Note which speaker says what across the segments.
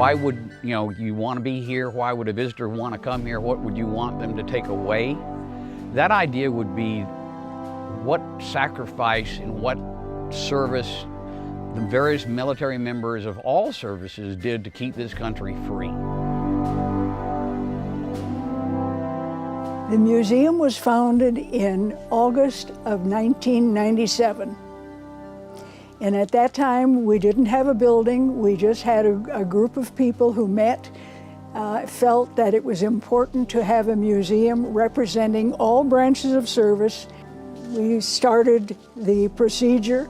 Speaker 1: Why would you want to be here? Why would a visitor want to come here? What would you want them to take away? That idea would be what sacrifice and what service the various military members of all services did to keep this country free.
Speaker 2: The museum was founded in August of 1997. And at that time, we didn't have a building. We just had a group of people who met, felt that it was important to have a museum representing all branches of service. We started the procedure.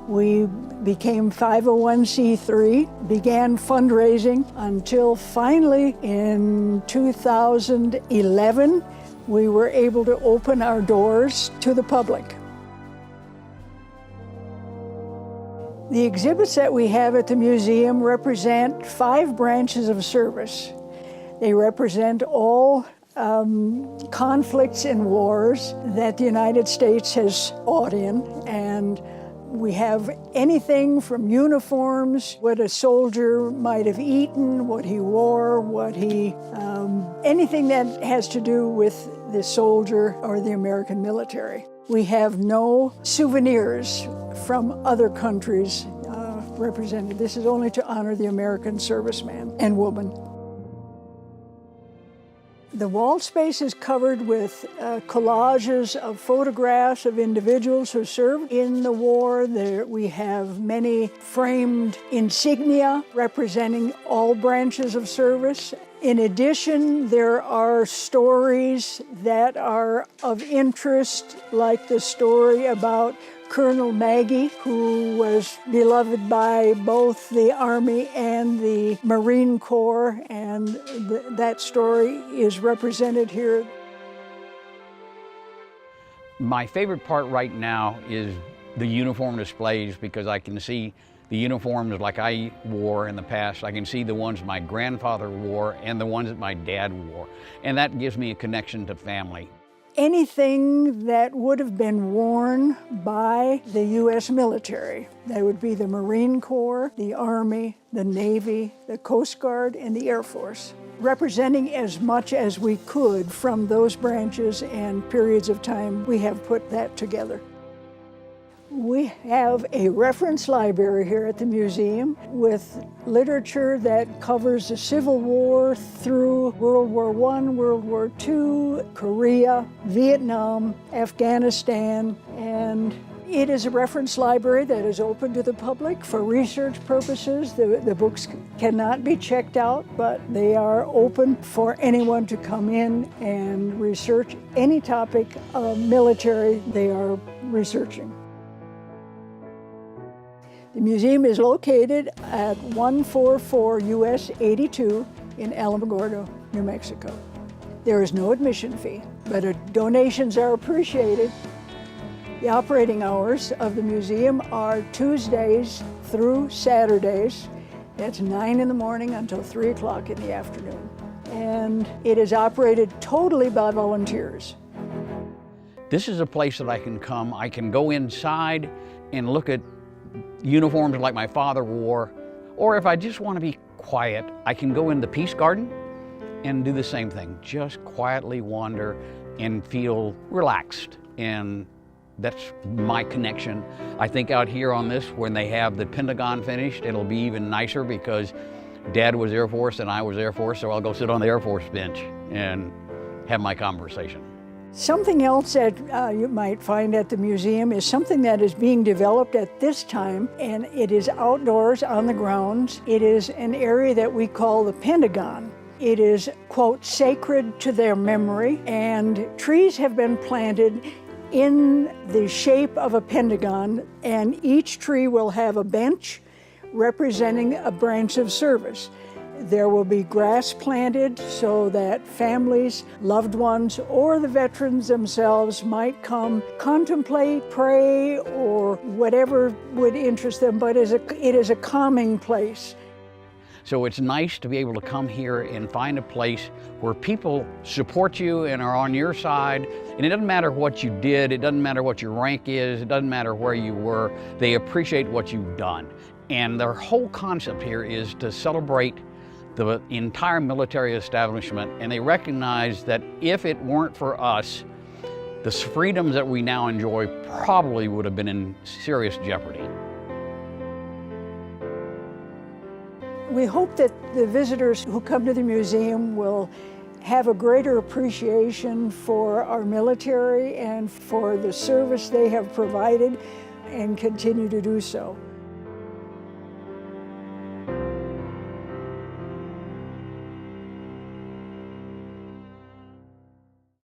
Speaker 2: We became 501c3, began fundraising until finally in 2011, we were able to open our doors to the public. The exhibits that we have at the museum represent 5 branches of service. They represent all conflicts and wars that the United States has fought in, and we have anything from uniforms, what a soldier might have eaten, what he wore, anything that has to do with the soldier or the American military. We have no souvenirs from other countries represented. This is only to honor the American serviceman and woman. The wall space is covered with collages of photographs of individuals who served in the war. We have many framed insignia representing all branches of service. In addition, there are stories that are of interest, like the story about Colonel Maggie, who was beloved by both the Army and the Marine Corps, and that story is represented here.
Speaker 1: My favorite part right now is the uniform displays, because I can see the uniforms like I wore in the past. I can see the ones my grandfather wore and the ones that my dad wore, and that gives me a connection to family.
Speaker 2: Anything that would have been worn by the U.S. military. That would be the Marine Corps, the Army, the Navy, the Coast Guard, and the Air Force, representing as much as we could from those branches and periods of time. We have put that together. We have a reference library here at the museum with literature that covers the Civil War through World War I, World War II, Korea, Vietnam, Afghanistan, and it is a reference library that is open to the public for research purposes. The books cannot be checked out, but they are open for anyone to come in and research any topic of military they are researching. The museum is located at 144 US 82 in Alamogordo, New Mexico. There is no admission fee, but donations are appreciated. The operating hours of the museum are Tuesdays through Saturdays. That's 9 in the morning until 3 o'clock in the afternoon. And it is operated totally by volunteers.
Speaker 1: This is a place that I can come. I can go inside and look at uniforms like my father wore, or if I just want to be quiet, I can go in the Peace Garden and do the same thing. Just quietly wander and feel relaxed, and that's my connection. I think out here on this, when they have the Pentagon finished, it'll be even nicer because Dad was Air Force and I was Air Force, so I'll go sit on the Air Force bench and have my conversation.
Speaker 2: Something else that you might find at the museum is something that is being developed at this time, and it is outdoors on the grounds. It is an area that we call the Pentagon. It is, quote, sacred to their memory, and trees have been planted in the shape of a pentagon, and each tree will have a bench representing a branch of service. There will be grass planted so that families, loved ones, or the veterans themselves might come contemplate, pray, or whatever would interest them, but it is a calming place.
Speaker 1: So it's nice to be able to come here and find a place where people support you and are on your side. And it doesn't matter what you did, it doesn't matter what your rank is, it doesn't matter where you were, they appreciate what you've done. And their whole concept here is to celebrate the entire military establishment, and they recognized that if it weren't for us, the freedoms that we now enjoy probably would have been in serious jeopardy.
Speaker 2: We hope that the visitors who come to the museum will have a greater appreciation for our military and for the service they have provided, and continue to do so.